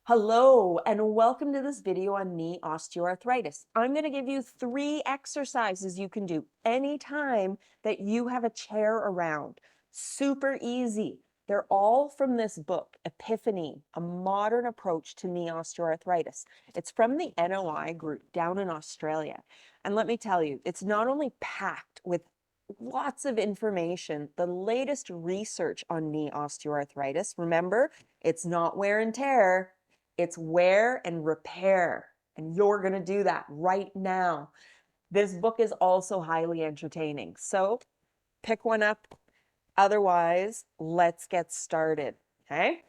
Hello, and welcome to this video on knee osteoarthritis. I'm going to give you 3 exercises you can do anytime that you have a chair around. Super easy. They're all from this book, Epiphaknee, A Modern Approach to Knee Osteoarthritis. It's from the NOI group down in Australia. And let me tell you, it's not only packed with lots of information, the latest research on knee osteoarthritis. Remember, it's not wear and tear. It's wear and repair, and you're going to do that right now. This book is also highly entertaining, so pick one up. Otherwise, let's get started, okay?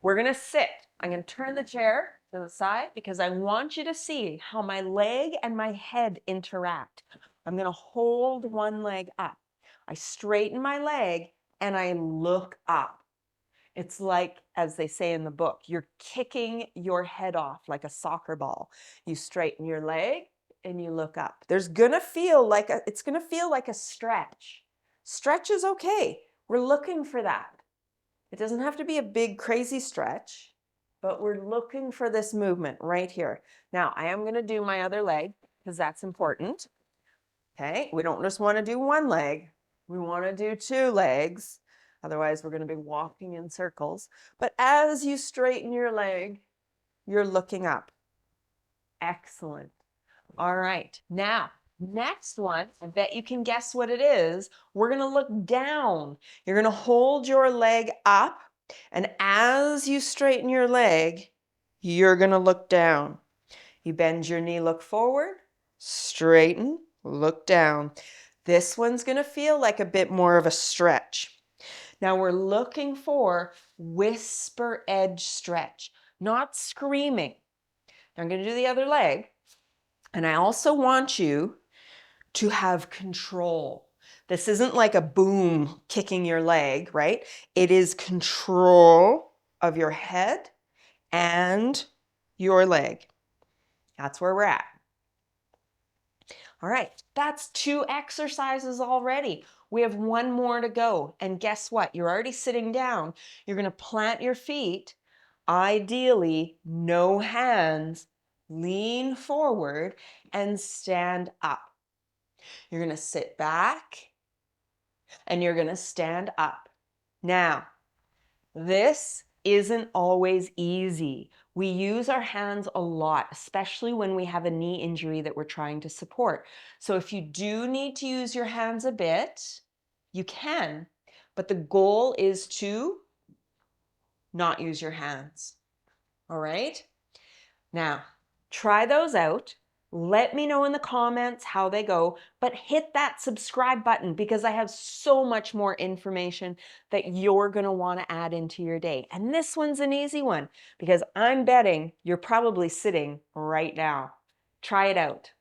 We're going to sit. I'm going to turn the chair to the side because I want you to see how my leg and my head interact. I'm going to hold one leg up. I straighten my leg and I look up. It's like, as they say in the book, you're kicking your head off like a soccer ball. You straighten your leg and you look up. It's gonna feel like a stretch. Stretch is okay. We're looking for that. It doesn't have to be a big, crazy stretch, but we're looking for this movement right here. Now, I am gonna do my other leg because that's important. Okay, we don't just wanna do one leg. We wanna do 2 legs. Otherwise, we're going to be walking in circles. But as you straighten your leg, you're looking up. Excellent. All right. Now, next one, I bet you can guess what it is. We're going to look down. You're going to hold your leg up. And as you straighten your leg, you're going to look down. You bend your knee, look forward, straighten, look down. This one's going to feel like a bit more of a stretch. Now we're looking for whisper edge stretch, not screaming. Now I'm going to do the other leg. And I also want you to have control. This isn't like a boom kicking your leg, right? It is control of your head and your leg. That's where we're at. All right, that's 2 exercises already. We have 1 more to go. And guess what? You're already sitting down. You're going to plant your feet, ideally no hands, lean forward and stand up. You're going to sit back and you're going to stand up. Now, this isn't always easy. We use our hands a lot, especially when we have a knee injury that we're trying to support. So if you do need to use your hands a bit, you can, but the goal is to not use your hands. All right? Now, try those out. Let me know in the comments how they go, but hit that subscribe button because I have so much more information that you're going to want to add into your day. And this one's an easy one because I'm betting you're probably sitting right now. Try it out.